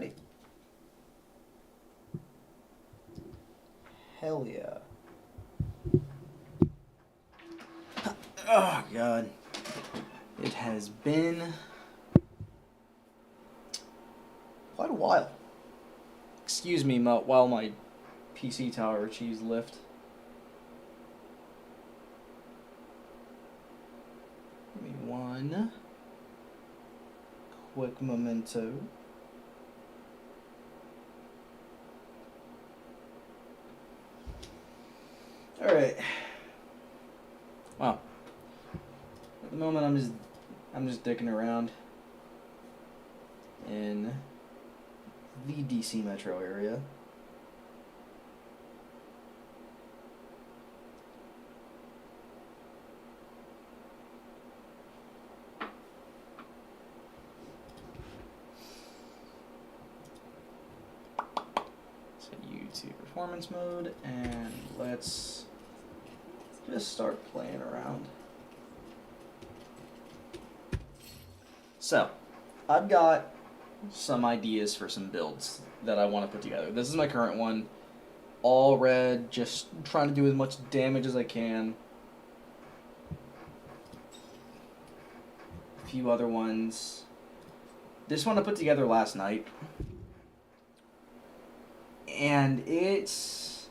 Alrighty. Hell yeah. Oh, God. It has been quite a while. Excuse me while my PC tower achieves lift. Give me one quick memento. Alright. Wow. At the moment I'm just dicking around in the DC metro area. Set you to performance mode and let's just start playing around. So, I've got some ideas for some builds that I want to put together. This is my current one. All red, just trying to do as much damage as I can. A few other ones. This one I put together last night. And it's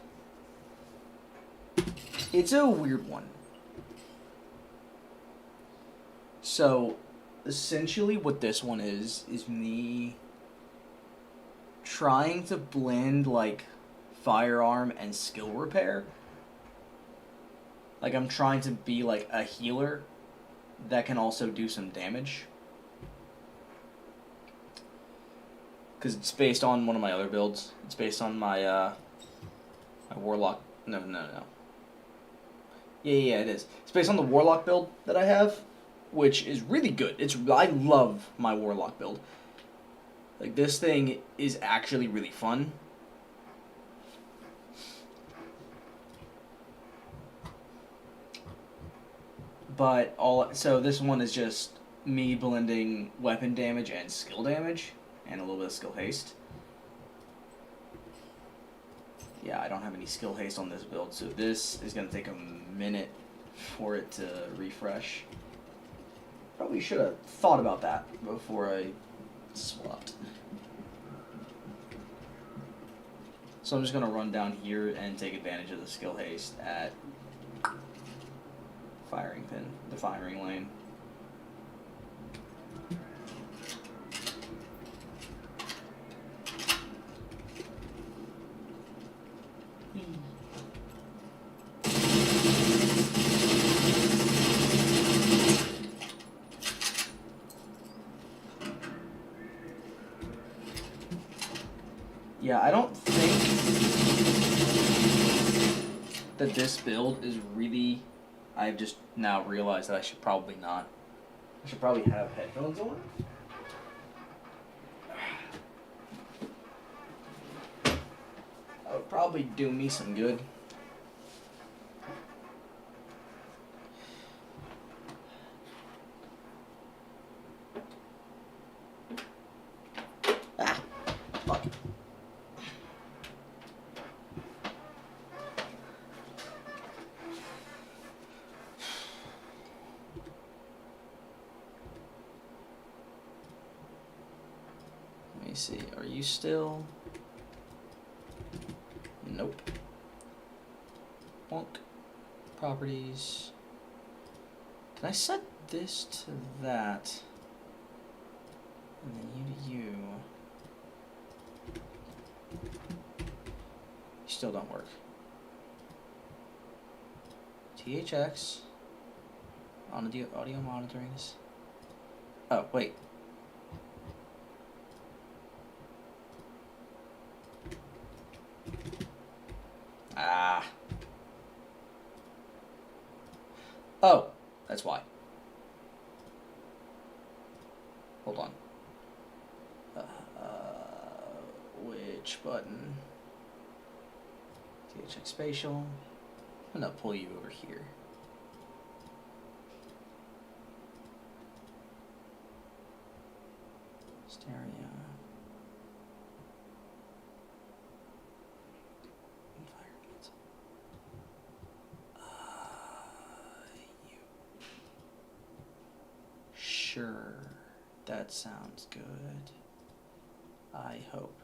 a weird one. So, essentially what this one is me trying to blend, like, firearm and skill repair. Like, I'm trying to be, like, a healer that can also do some damage. Because it's based on one of my other builds. It's based on my, my Warlock. No. Yeah, it is. It's based on the Warlock build that I have, which is really good. I love my Warlock build. Like, this thing is actually really fun. But so this one is just me blending weapon damage and skill damage, and a little bit of skill haste. Yeah, I don't have any skill haste on this build, so this is going to take a minute for it to refresh. Probably should have thought about that before I swapped. So I'm just going to run down here and take advantage of the skill haste at the firing lane. Yeah, I don't think that this build is really... I've just now realized that I should probably not. I should probably have headphones on. That would probably do me some good. Ah, fuck. Let me see. Are you still? Nope. Bonk. Properties. Can I set this to that? And then you to you. You still don't work. THX. Audio monitoring. Oh, wait. Ah. Oh, that's why. Hold on. Which button? THX spatial. I'm gonna pull you over here. Stereo. Sure. That sounds good. I hope.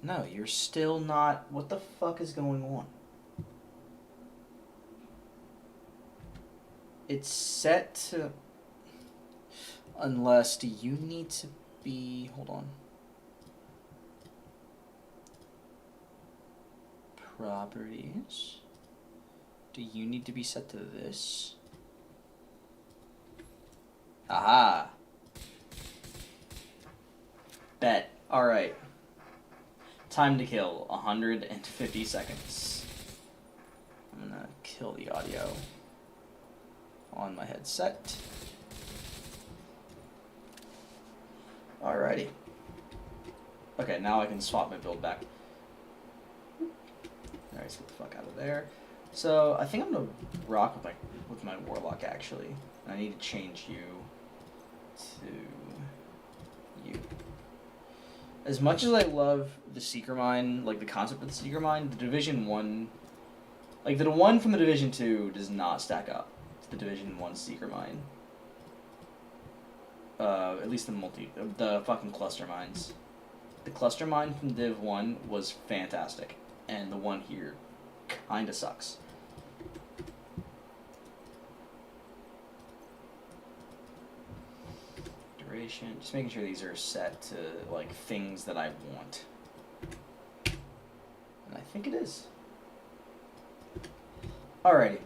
No, you're still not... What the fuck is going on? It's set to... Unless, do you need to be... Hold on. Properties. Do you need to be set to this? Aha! Bet. Alright. Time to kill, 150 seconds. I'm gonna kill the audio on my headset. Alrighty. Okay, now I can swap my build back. Alright, let's get the fuck out of there. So, I think I'm gonna rock with my Warlock, actually. I need to change you to you. As much as I love the Seeker Mine, like the concept of the Seeker Mine, the Division 1... Like, the one from the Division 2 does not stack up to the Division 1 Seeker Mine. At least the fucking Cluster Mines. The Cluster Mine from Div 1 was fantastic. And the one here kinda sucks. Duration, just making sure these are set to, like, things that I want. And I think it is. Alrighty.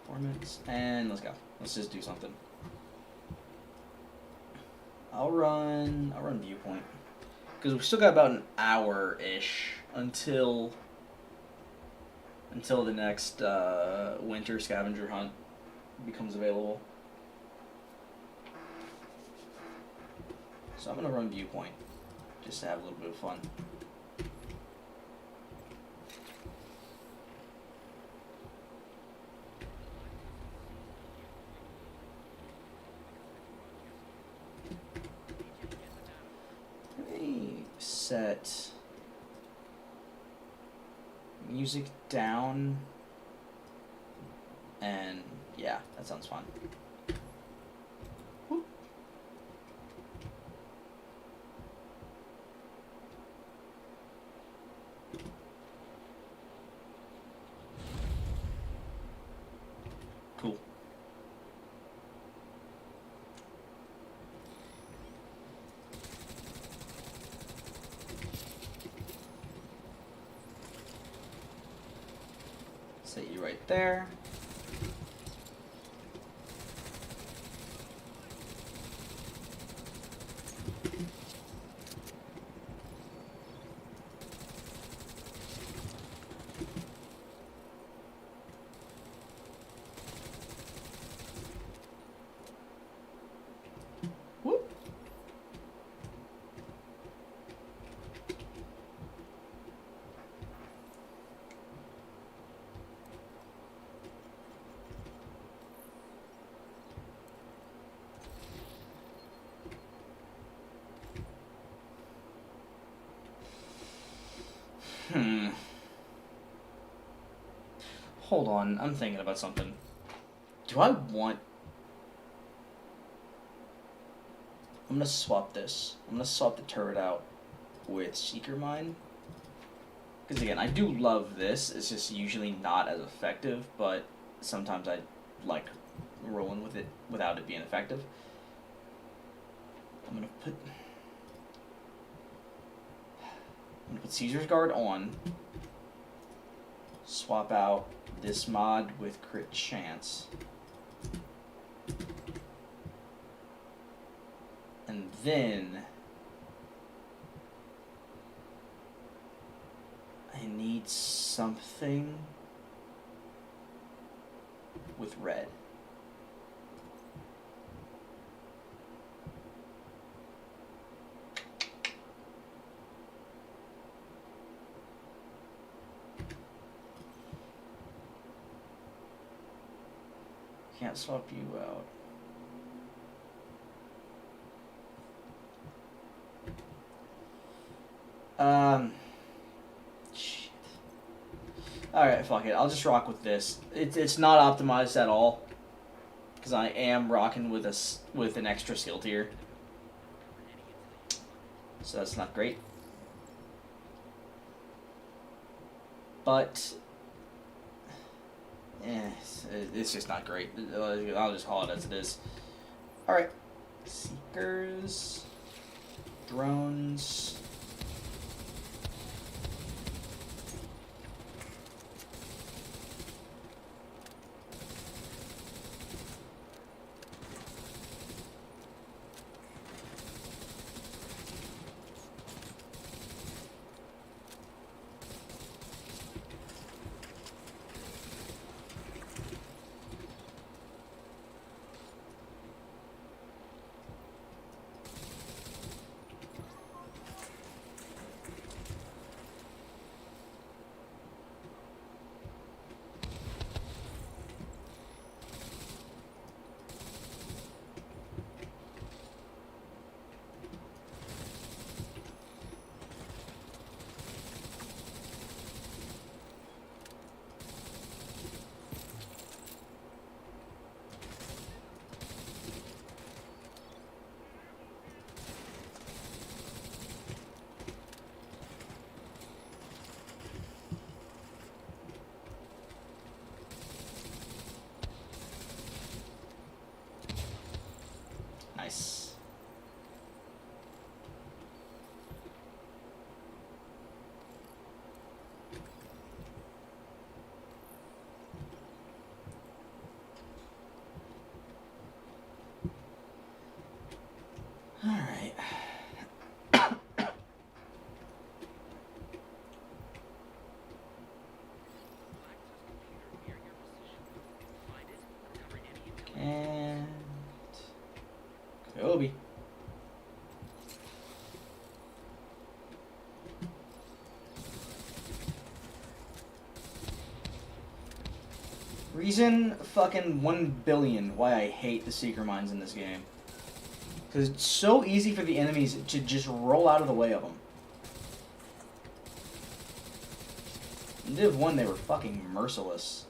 Performance, and let's go. Let's just do something. I'll run Viewpoint. Because we've still got about an hour-ish until the next winter scavenger hunt becomes available. So I'm going to run Viewpoint, just to have a little bit of fun. Let me set music down, and yeah, that sounds fun. Whoop. Cool. Set you right there. Whoop. Hold on, I'm thinking about something. Do I want... I'm gonna swap this. I'm gonna swap the turret out with Seeker Mine. Because again, I do love this. It's just usually not as effective, but sometimes I like rolling with it without it being effective. I'm gonna put Caesar's Guard on. Swap out this mod with Crit Chance. And then I need something with red. Can't swap you out. Shit. Alright, fuck it. I'll just rock with this. It's not optimized at all. Because I am rocking with an extra skill tier. So that's not great. But it's just not great. I'll just call it as it is. Alright. Seekers. Drones. Nice. All right. And Kobe. Reason fucking 1 billion why I hate the Seeker Mines in this game. Because it's so easy for the enemies to just roll out of the way of them. In Div 1, they were fucking merciless.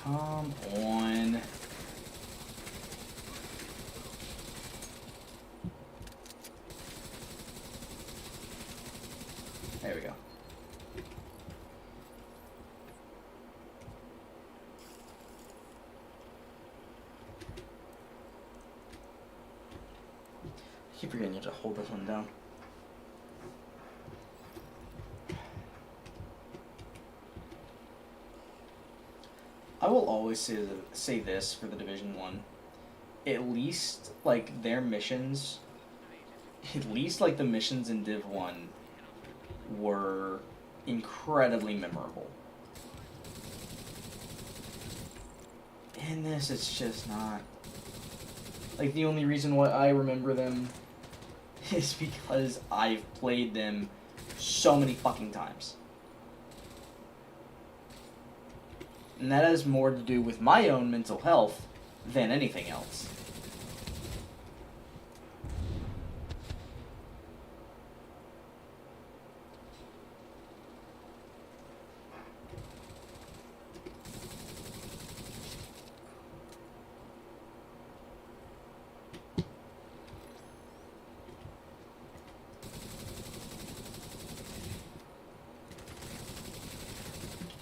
Come on. There we go. I keep forgetting you have to hold this one down. I will always say this for the Division 1. At least, like, their missions, at least, like, the missions in Div 1 were incredibly memorable. In this, it's just not. Like, the only reason why I remember them is because I've played them so many fucking times. And that has more to do with my own mental health than anything else.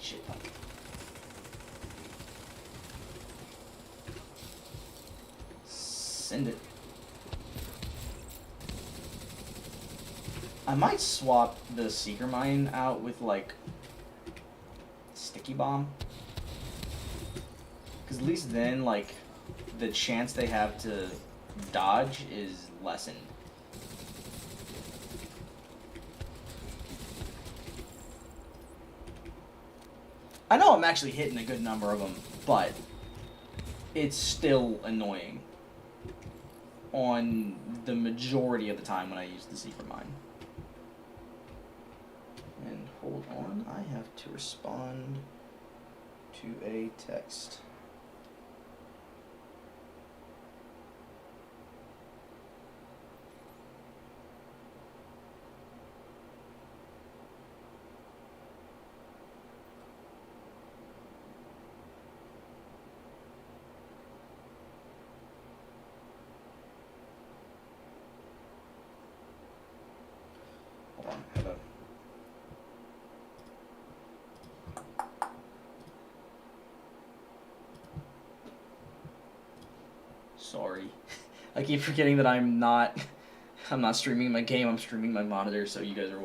Shit. send it. I might swap the Seeker Mine out with, like, Sticky Bomb. Because at least then, like, the chance they have to dodge is lessened. I know I'm actually hitting a good number of them, but it's still annoying on the majority of the time when I use the Secret Mine. And hold on, I have to respond to a text. Hold on, hello. Sorry. I keep forgetting that I'm not streaming my game, I'm streaming my monitor, so you guys are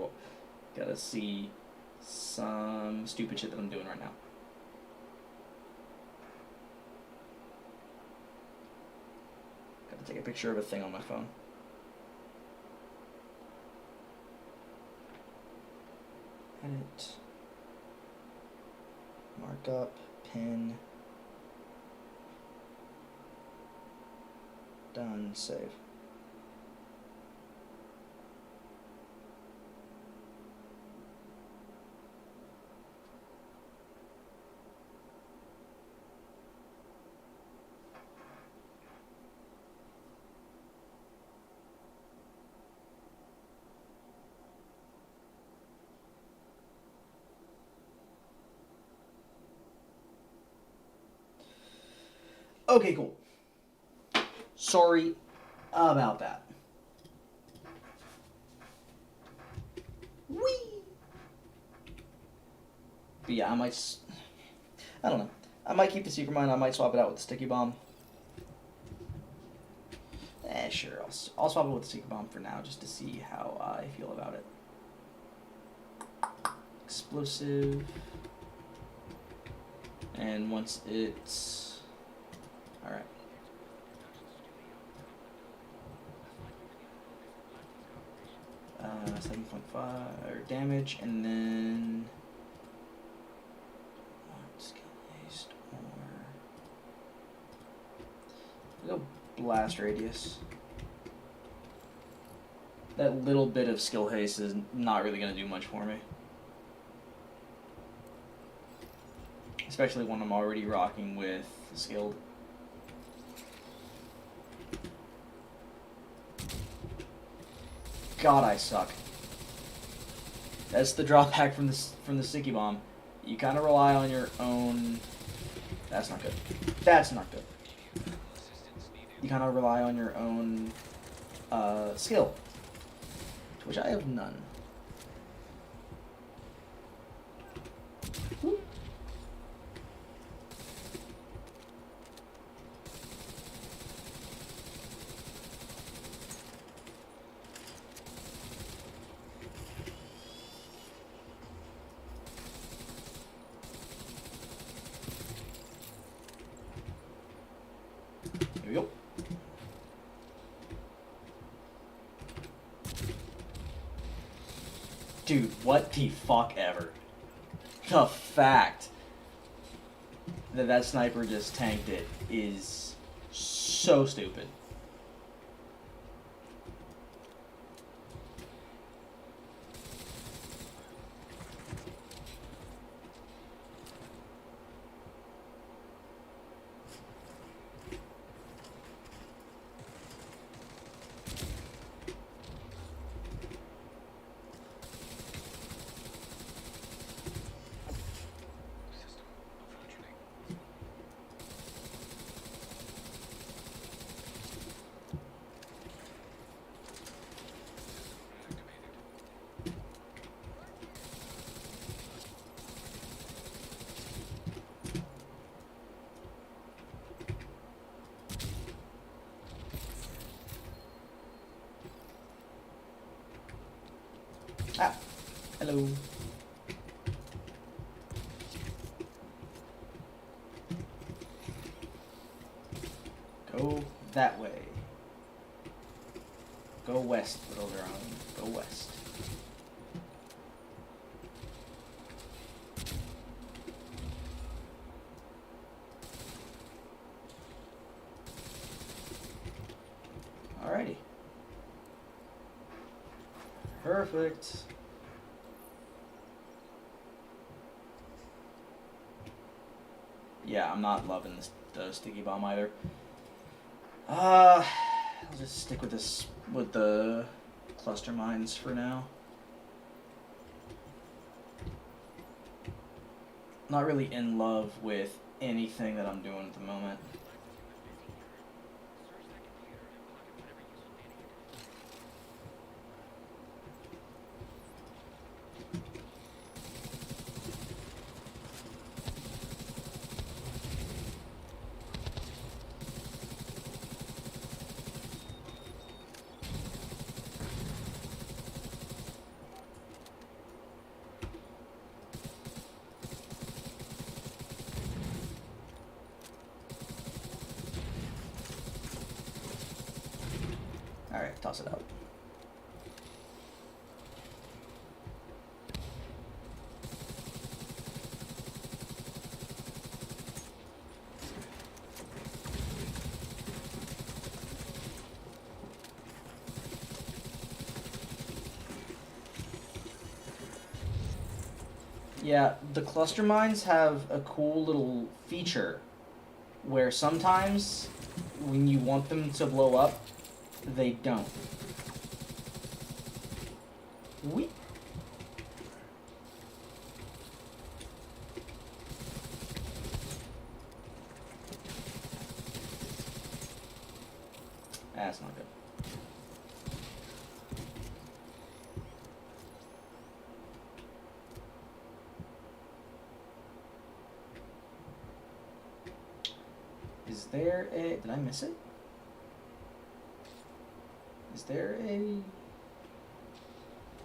gotta see some stupid shit that I'm doing right now. Gotta take a picture of a thing on my phone. Edit. Markup, pin. Done, save. Okay, cool. Sorry about that. Whee! But yeah, I don't know. I might keep the Secret Mine, I might swap it out with the Sticky Bomb. Sure, I'll swap it with the Secret Bomb for now, just to see how I feel about it. Explosive. And once it's... Alright. 7.5 damage, and then skill haste or go blast radius. That little bit of skill haste is not really going to do much for me, especially when I'm already rocking with skilled. God, I suck. That's the drawback from the Sticky Bomb. You kind of rely on your own. That's not good. That's not good. You kind of rely on your own skill, which I have none. Whoop. Here we go. Dude, what the fuck ever. The fact that that sniper just tanked it is so stupid. Ah, hello. Go that way. Go west, little drone. Go west. Alrighty. Perfect. Yeah, I'm not loving this, the sticky bomb either. I'll just stick with this, with the cluster mines for now. Not really in love with anything that I'm doing at the moment. Alright, toss it out. Yeah, the cluster mines have a cool little feature where sometimes when you want them to blow up, they don't. We. That's not good. Is there a... Did I miss it? Is there a...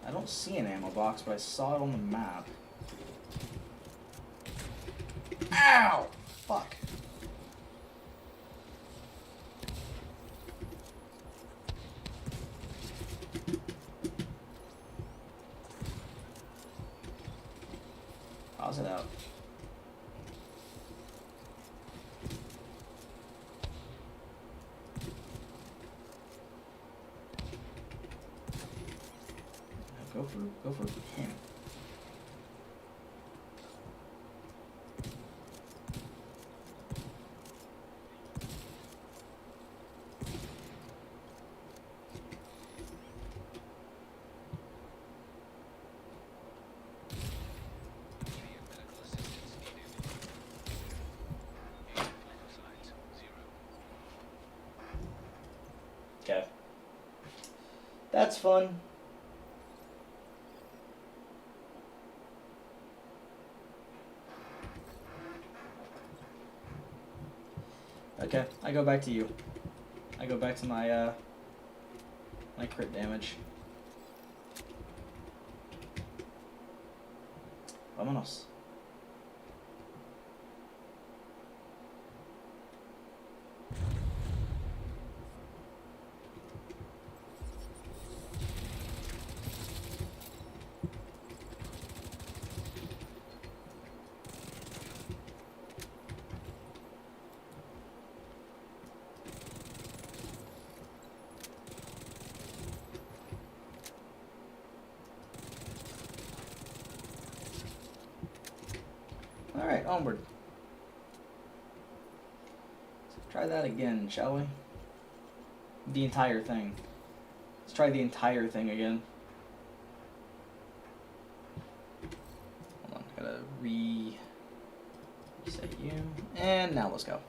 I don't see an ammo box, but I saw it on the map. Ow! Fuck. Toss it out. Go for him. Okay. That's fun. Okay, I go back to you. I go back to my, my crit damage. Vámonos. Alright, onward. Let's try that again, shall we? The entire thing. Let's try the entire thing again. Hold on, gotta reset you. And now let's go.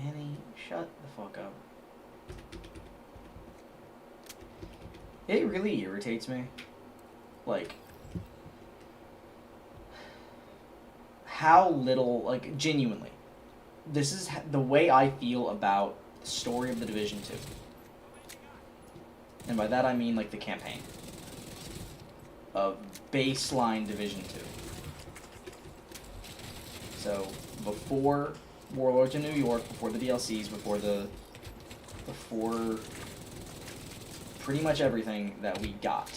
Manny, shut the fuck up. It really irritates me. Like, how little, like, genuinely. This is the way I feel about story of the Division 2. And by that I mean like the campaign of baseline Division 2. So before Warlords of New York, before the DLCs, before pretty much everything that we got.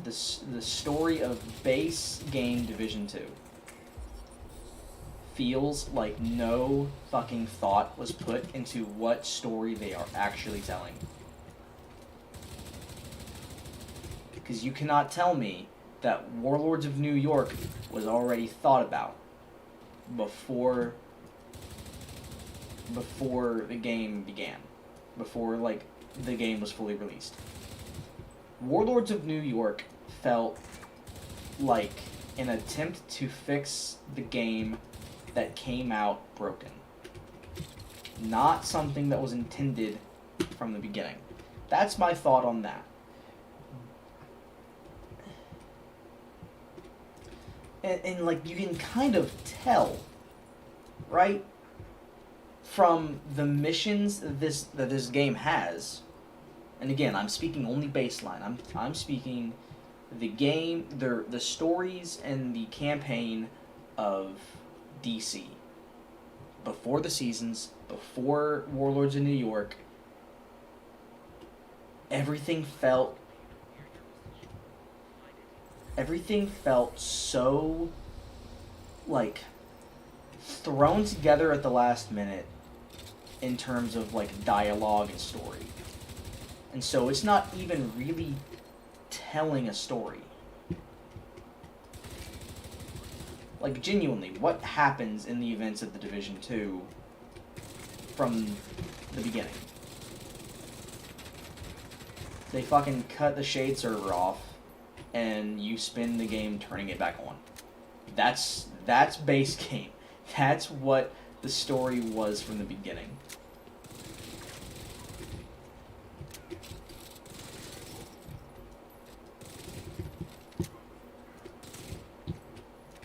The story of base game Division 2 feels like no fucking thought was put into what story they are actually telling. Because you cannot tell me that Warlords of New York was already thought about before the game began, before like the game was fully released. Warlords of New York felt like an attempt to fix the game that came out broken, not something that was intended from the beginning. That's my thought on that. And like, you can kind of tell, right, from the missions that this game has. And again, I'm speaking only baseline. I'm speaking the game, the stories and the campaign of DC before the seasons, before Warlords of New York. Everything felt so like thrown together at the last minute in terms of like dialogue and story. And so it's not even really telling a story. Like, genuinely, what happens in the events of the Division 2 from the beginning? They fucking cut the shade server off, and you spend the game turning it back on. That's base game. That's what the story was from the beginning.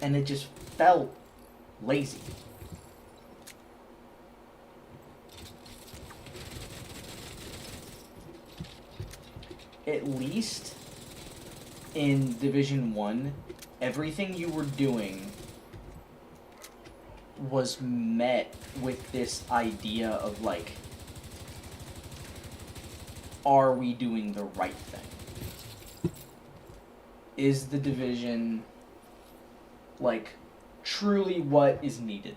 And it just felt lazy. At least in Division 1, everything you were doing was met with this idea of like, are we doing the right thing? Is the Division like truly what is needed?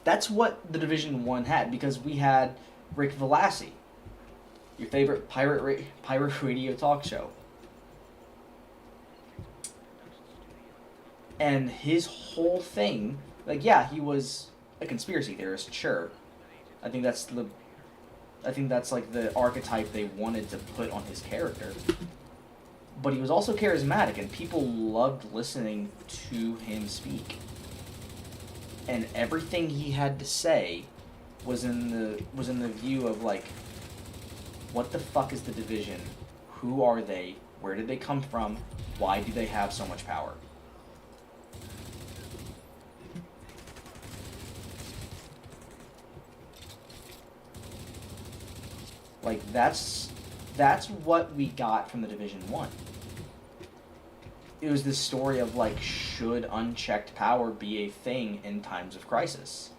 That's what the Division 1 had, because we had Rick Velassi, your favorite pirate radio talk show. And his whole thing, like, yeah, he was a conspiracy theorist, sure. I think that's like the archetype they wanted to put on his character. But he was also charismatic, and people loved listening to him speak. And everything he had to say was in the view of like, what the fuck is the Division? Who are they? Where did they come from? Why do they have so much power? Like, that's what we got from the Division 1. It was this story of like, should unchecked power be a thing in times of crisis?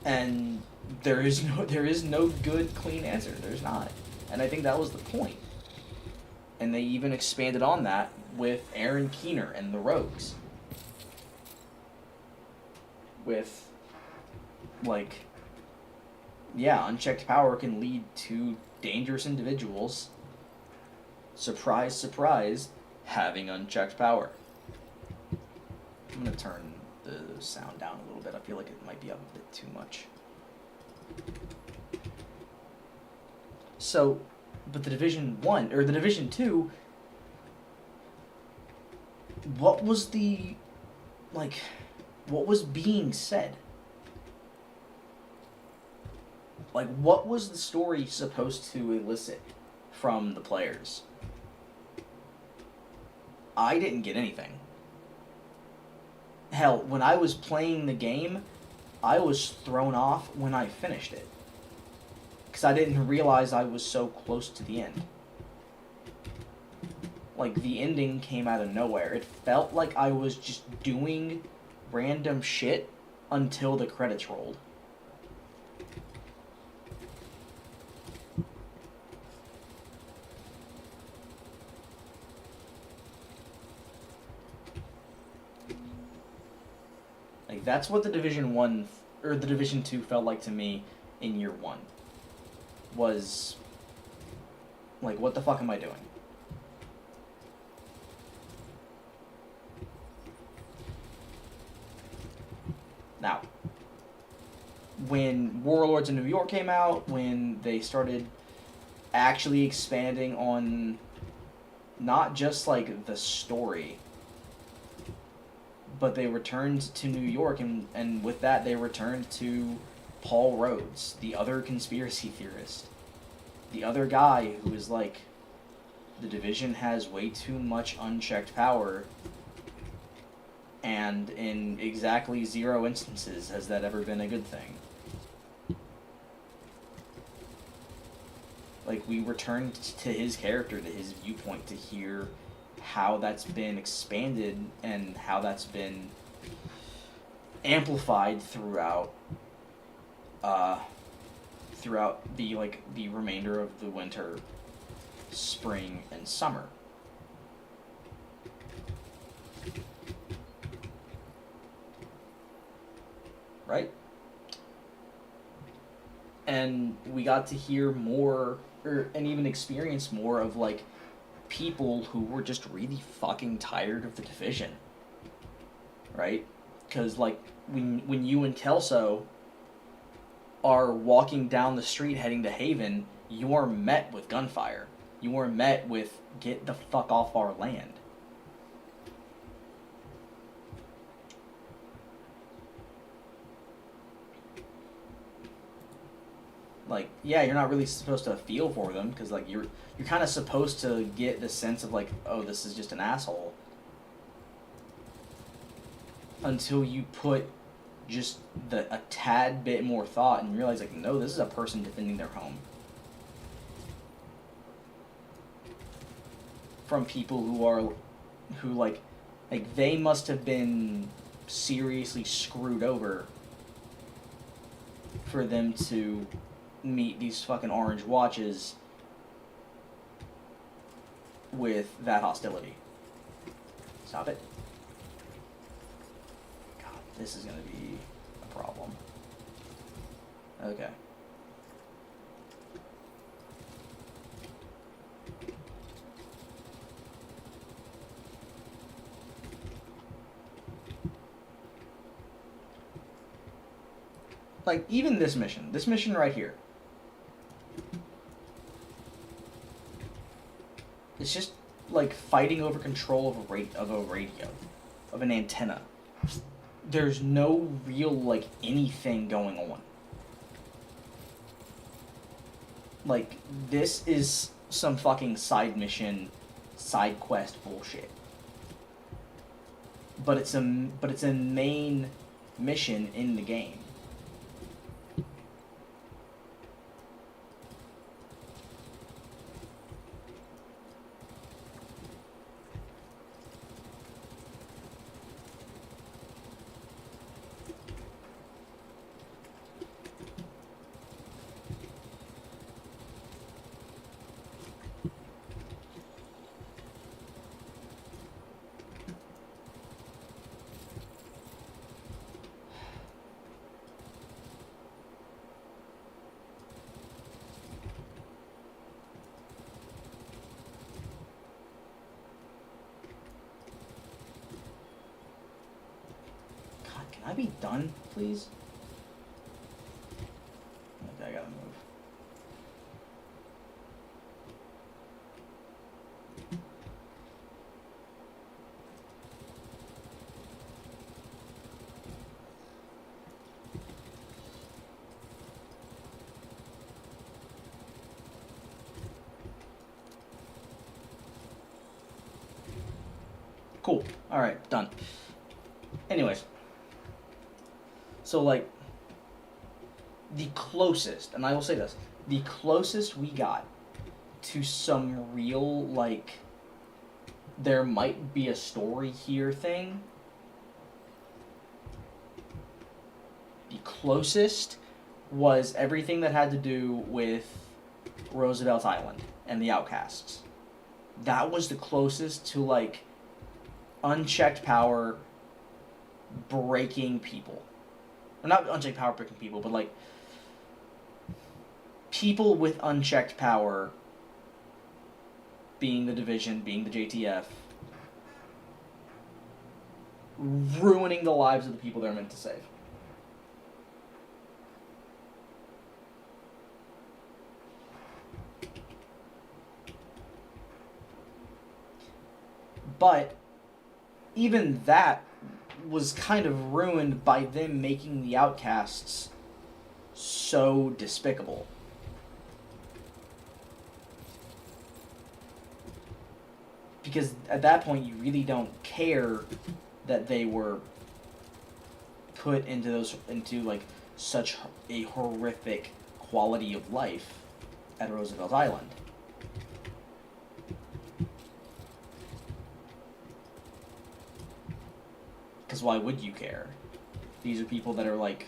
And there is no good, clean answer. There's not. And I think that was the point. And they even expanded on that with Aaron Keener and the Rogues. With, like, yeah, unchecked power can lead to dangerous individuals, surprise, surprise, having unchecked power. I'm going to turn the sound down a little bit. I feel like it might be up a bit too much. So, but the Division 1, or the Division 2, what was being said? Like, what was the story supposed to elicit from the players? I didn't get anything. Hell, when I was playing the game, I was thrown off when I finished it. Because I didn't realize I was so close to the end. Like, the ending came out of nowhere. It felt like I was just doing random shit until the credits rolled. Like, that's what the Division 1 or the Division 2 felt like to me in year 1. Was like, what the fuck am I doing? Now, when Warlords of New York came out, when they started actually expanding on not just like the story, but they returned to New York, and with that they returned to Paul Rhodes, the other conspiracy theorist. The other guy who is like, the Division has way too much unchecked power, and in exactly 0 instances has that ever been a good thing. Like, we returned to his character, to his viewpoint, to hear how that's been expanded and how that's been amplified throughout the remainder of the winter, spring, and summer. Right? And we got to hear more, and even experience more of, like, people who were just really fucking tired of the Division. Right? Because, like, when you and Kelso are walking down the street heading to Haven, you are met with gunfire. You are met with, get the fuck off our land. Like, yeah, you're not really supposed to feel for them, because, like, you're kind of supposed to get the sense of, like, oh, this is just an asshole. Until you put just a tad bit more thought and realize, like, no, this is a person defending their home. From people who they must have been seriously screwed over for them to meet these fucking orange watches with that hostility. Stop it. God, this is gonna be a problem. Okay. Like, even this mission right here. It's just, like, fighting over control of a radio, of an antenna. There's no real, like, anything going on. Like, this is some fucking side mission, side quest bullshit. But it's a main mission in the game. Can I be done, please? Okay, I gotta move. Cool. Alright, done. Anyways. So, like, the closest, and I will say this, the closest we got to some real, like, there might be a story here thing, the closest was everything that had to do with Roosevelt Island and the Outcasts. That was the closest to, like, unchecked power breaking people. Or not unchecked power breaking people, but, like, people with unchecked power being the Division, being the JTF, ruining the lives of the people they're meant to save. But even that was kind of ruined by them making the Outcasts so despicable. Because at that point, you really don't care that they were put into like such a horrific quality of life at Roosevelt Island. Because why would you care? These are people that are, like,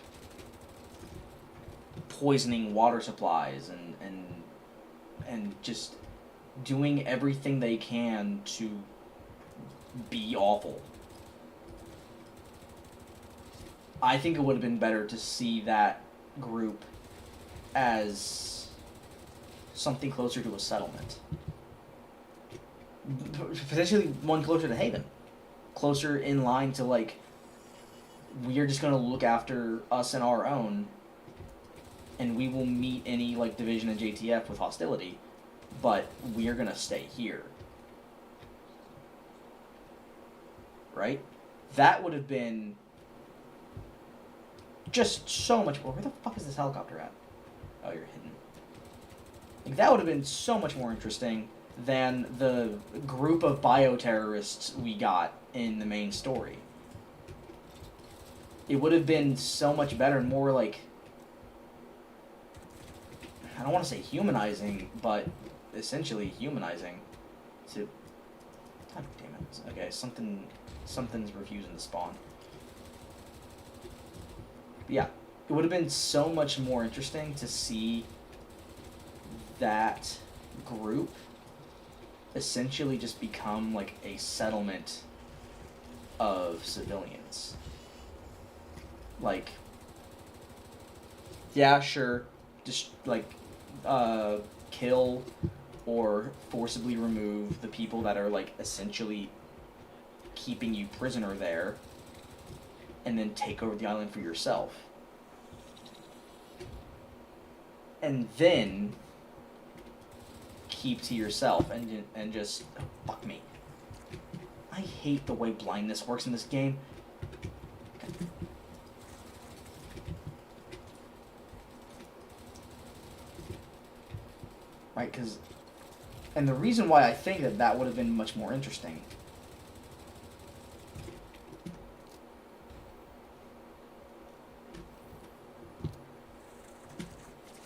poisoning water supplies and just doing everything they can to be awful. I think it would have been better to see that group as something closer to a settlement. Potentially one closer to Haven. Closer in line to, like, we're just going to look after us and our own, and we will meet any, like, Division and JTF with hostility, but we're going to stay here. Right? That would have been just so much more. Where the fuck is this helicopter at? Oh, you're hidden. Like, that would have been so much more interesting than the group of bioterrorists we got in the main story. It would have been so much better and more, like, I don't want to say humanizing, but essentially humanizing to... God damn it. Okay, something's refusing to spawn. But yeah, it would have been so much more interesting to see that group essentially just become, like, a settlement of civilians. Like, yeah, sure, just, like, kill or forcibly remove the people that are, like, essentially keeping you prisoner there, and then take over the island for yourself. And then keep to yourself and just... Oh, fuck me. I hate the way blindness works in this game. Right, because... And the reason why I think that would have been much more interesting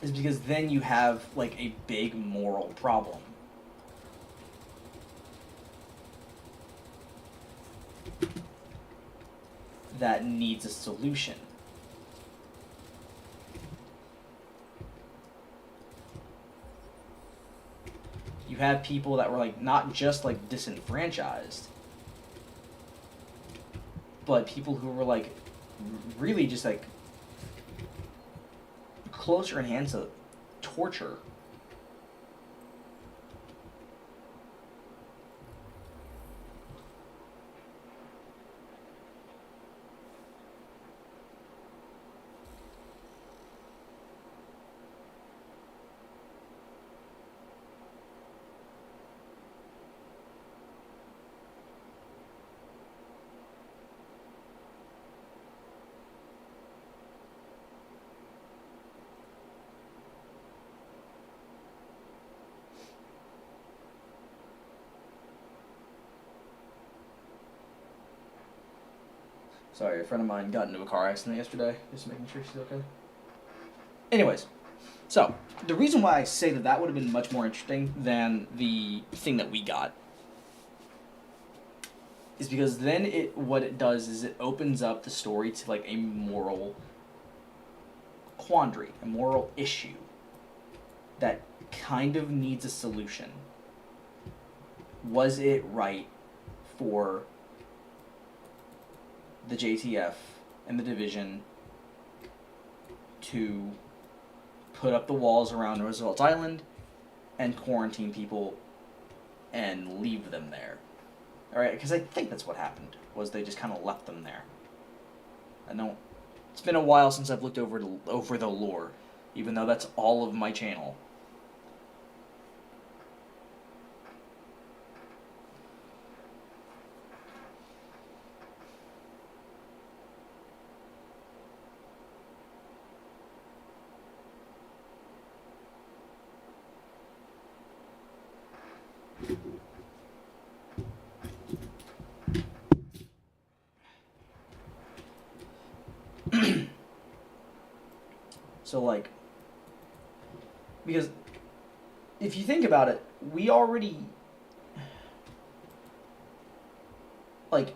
is because then you have, like, a big moral problem. That needs a solution. You had people that were, like, not just, like, disenfranchised, but people who were, like, really just, like, closer in hands to torture. Sorry, a friend of mine got into a car accident yesterday. Just making sure she's okay. Anyways, so the reason why I say that would have been much more interesting than the thing that we got is because then what it does is it opens up the story to like a moral quandary, a moral issue that kind of needs a solution. Was it right for the JTF and the division to put up the walls around Roosevelt Island and quarantine people and leave them there? Alright, because I think that's what happened, was they just kind of left them there. I know it's been a while since I've looked over the lore, even though that's all of my channel. So, like, because if you think about it, we already, like,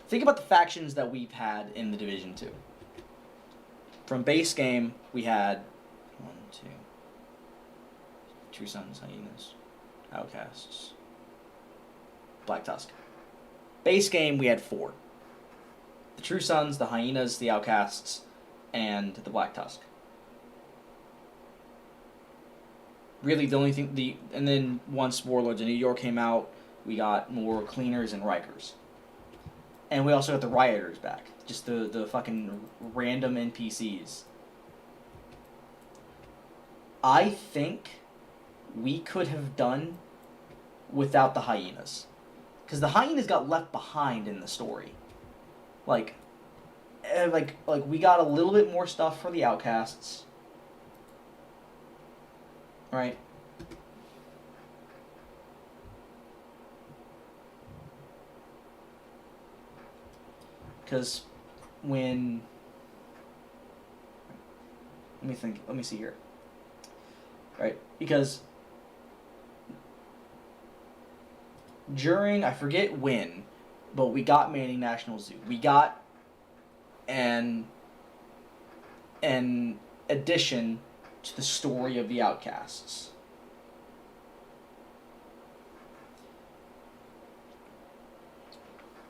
think about the factions that we've had in the Division 2. From base game, we had 1, 2, True Sons, Hyenas, Outcasts, Black Tusk. Base game, we had 4. The True Sons, the Hyenas, the Outcasts, and the Black Tusk. Really, the only thing, and then once Warlords of New York came out, we got more Cleaners and Rikers. And we also got the Rioters back. Just the fucking random NPCs. I think we could have done without the Hyenas. Because the Hyenas got left behind in the story. Like we got a little bit more stuff for the Outcasts. Right? Because when... Let me see here. Right? Because during, I forget when, but we got Manning National Zoo. We got an addition to the story of the Outcasts.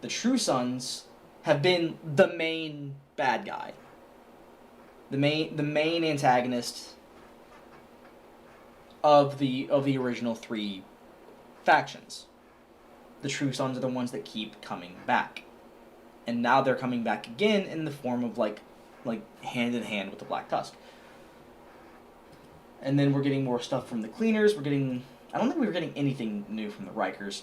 The True Sons have been the main bad guy. The main antagonist of the original 3 factions. The True Sons are the ones that keep coming back. And now they're coming back again in the form of like hand in hand with the Black Tusk. And then we're getting more stuff from the Cleaners. I don't think we were getting anything new from the Rikers.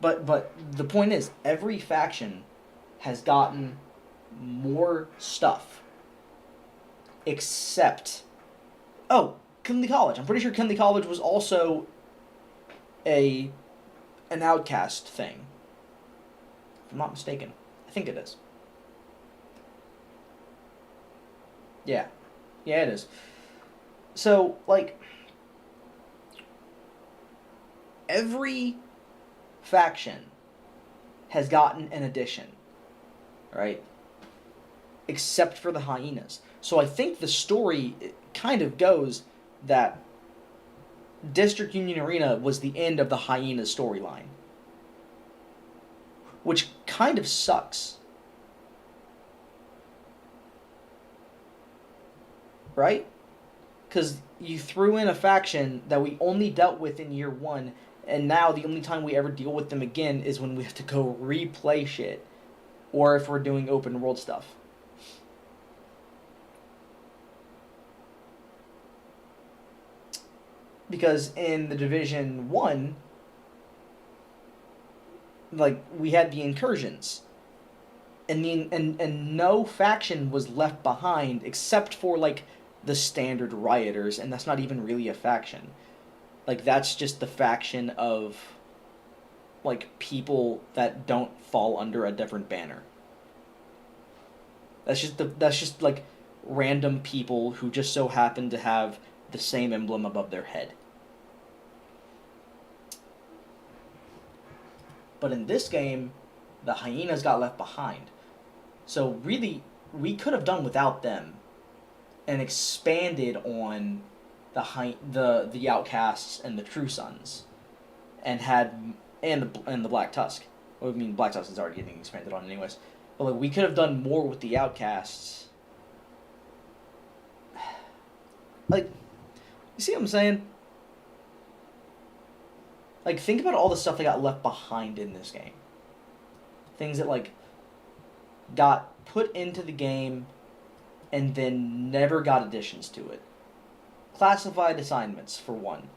But the point is, every faction has gotten more stuff. Except, Kinley College. I'm pretty sure Kinley College was also an Outcast thing. If I'm not mistaken. I think it is. Yeah. Yeah, it is. So, like, every faction has gotten an addition, right? Except for the Hyenas. So I think the story kind of goes that District Union Arena was the end of the Hyenas storyline. Which kind of sucks. Right? Because you threw in a faction that we only dealt with in year 1, and now the only time we ever deal with them again is when we have to go replay shit. Or if we're doing open world stuff. Because in the Division 1, like, we had the incursions. And no faction was left behind except for, like, the standard rioters, and that's not even really a faction. Like, that's just the faction of, like, people that don't fall under a different banner. That's just like random people who just so happen to have the same emblem above their head. But in this game, the hyenas got left behind. So really, we could have done without them and expanded on the outcasts and the true sons, and had and the Black Tusk. Well, I mean, Black Tusk is already getting expanded on anyways. But like, we could have done more with the outcasts. Like, you see what I'm saying? Like, think about all the stuff that got left behind in this game. Things that, like, got put into the game and then never got additions to it. Classified assignments, for one.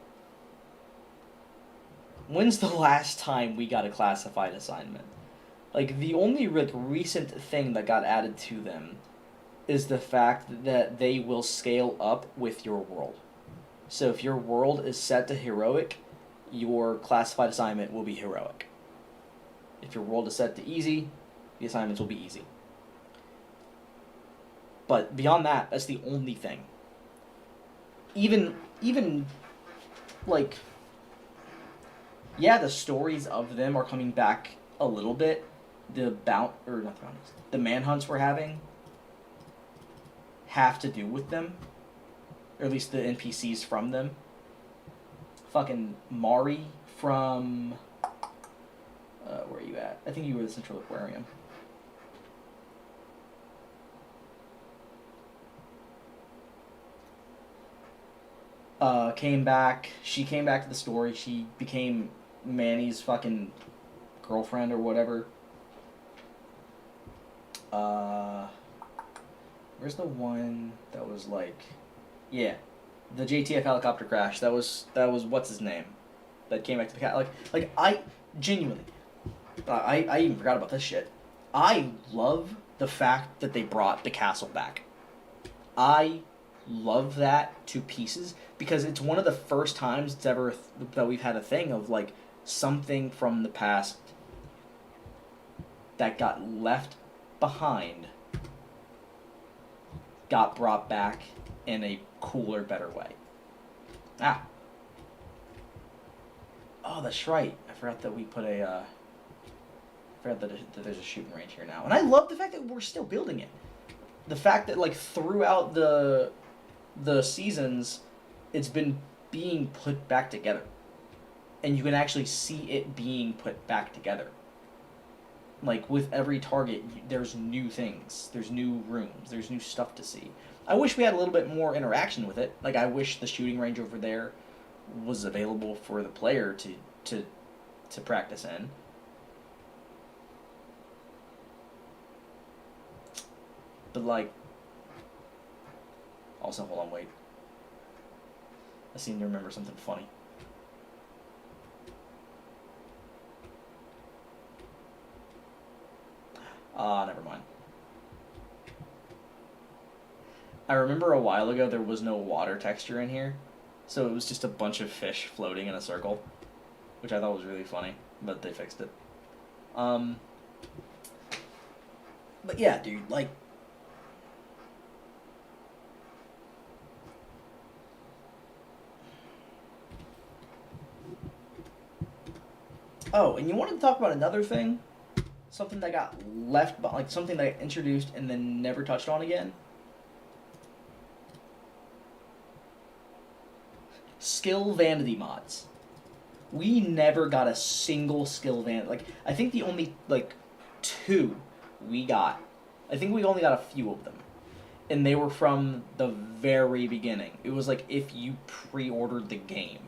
When's the last time we got a classified assignment? Like, the only recent thing that got added to them is the fact that they will scale up with your world. So if your world is set to heroic, your classified assignment will be heroic. If your world is set to easy, the assignments will be easy. But beyond that, that's the only thing. Even like, yeah, the stories of them are coming back a little bit. The manhunts we're having have to do with them, or at least the NPCs from them. Fucking Mari from where are you at? I think you were the Central Aquarium. Came back. She came back to the story. She became Manny's fucking girlfriend or whatever. Where's the one that was like, yeah, the JTF helicopter crash. That was what's his name, that came back to the cat. Like I genuinely, I even forgot about this shit. I love the fact that they brought the castle back. I love that to pieces because it's one of the first times it's ever that we've had a thing of like something from the past that got left behind got brought back in a cooler, better way. Oh, that's right. I forgot that we put I forgot that there's a shooting range here now, and I love the fact that we're still building it. The fact that like throughout the seasons, it's been being put back together, and you can actually see it being put back together. Like, with every target, there's new things, there's new rooms, there's new stuff to see. I wish we had a little bit more interaction with it. Like, I wish the shooting range over there was available for the player to practice in. But, like, also, hold on, wait. I seem to remember something funny. Never mind. I remember a while ago there was no water texture in here, so it was just a bunch of fish floating in a circle, which I thought was really funny, but they fixed it. But yeah, dude, like, oh, and you wanted to talk about another thing? Something that got left, like something that got introduced and then never touched on again? Skill vanity mods. We never got a single skill vanity. Like, I think the only, like, 2 we got. I think we only got a few of them. And they were from the very beginning. It was like if you pre-ordered the game.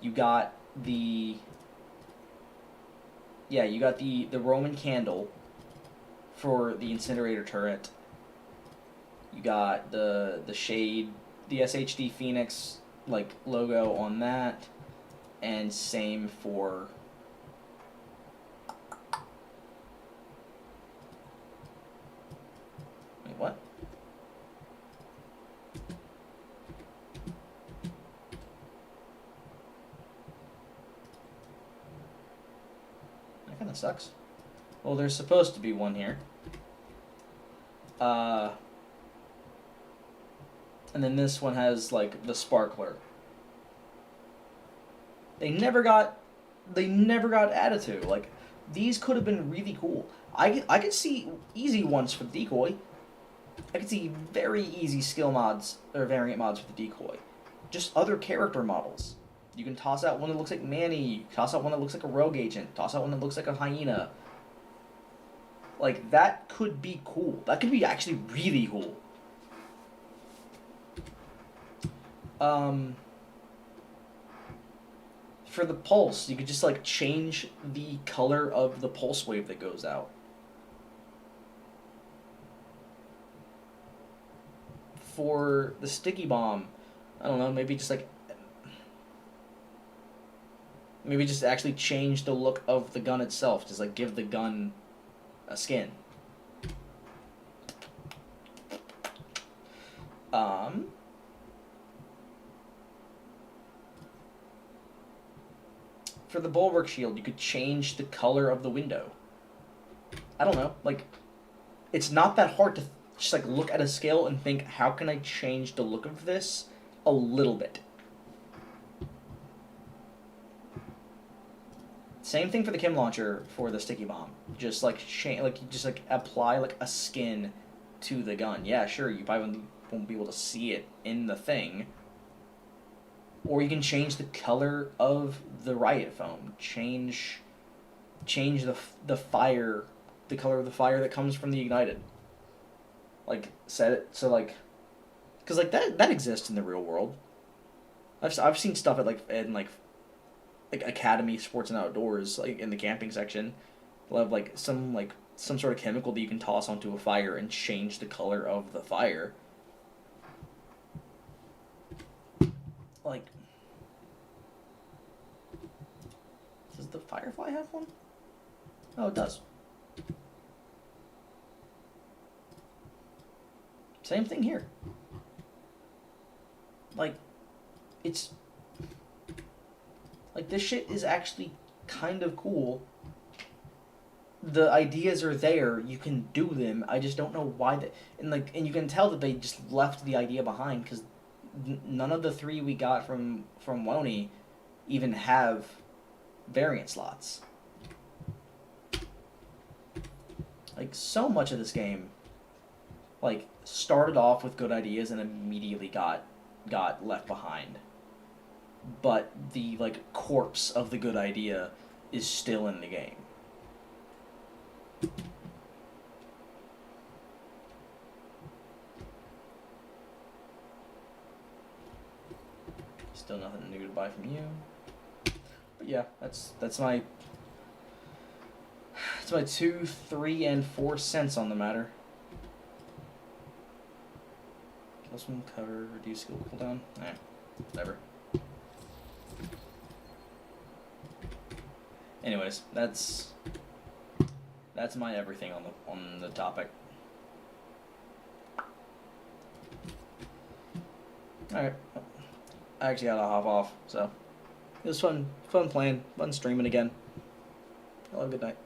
You got the... Yeah, you got the Roman candle for the incinerator turret. You got the shade, the SHD Phoenix like logo on that, and same for wait, what? of sucks. Well, there's supposed to be one here. And then this one has, like, the sparkler. They never got added to. Like, these could have been really cool. I could see easy ones for the decoy. I could see very easy skill mods or variant mods for the decoy. Just other character models. You can toss out one that looks like Manny, toss out one that looks like a rogue agent, toss out one that looks like a hyena. Like, that could be cool. That could be actually really cool. For the pulse, you could just, like, change the color of the pulse wave that goes out. For the sticky bomb, I don't know, maybe just actually change the look of the gun itself. Just, like, give the gun a skin. For the bulwark shield, you could change the color of the window. I don't know, like, it's not that hard to just, like, look at a scale and think, how can I change the look of this a little bit? Same thing for the Kim launcher for the sticky bomb. Just, like, apply, like, a skin to the gun. Yeah, sure, you probably won't be able to see it in the thing. Or you can change the color of the riot foam. Change the fire, the color of the fire that comes from the ignited. Like, set it so, like, because, like, that exists in the real world. I've seen stuff at like Academy Sports and Outdoors, like in the camping section. They'll have like some sort of chemical that you can toss onto a fire and change the color of the fire. Like, does the Firefly have one? Oh, it does. Same thing here. Like, it's like, this shit is actually kind of cool. The ideas are there. You can do them. I just don't know why and you can tell that they just left the idea behind, because none of the 3 we got from Wony even have variant slots. Like, so much of this game, like, started off with good ideas and immediately got left behind. But the, like, corpse of the good idea is still in the game. Still nothing new to buy from you. But yeah, that's my 2, 3, and 4 cents on the matter. Kill some cover, reduce skill cooldown. Whatever. Anyways, that's my everything on the topic. Alright. I actually gotta hop off, so it was fun playing, fun streaming again. Have a good night.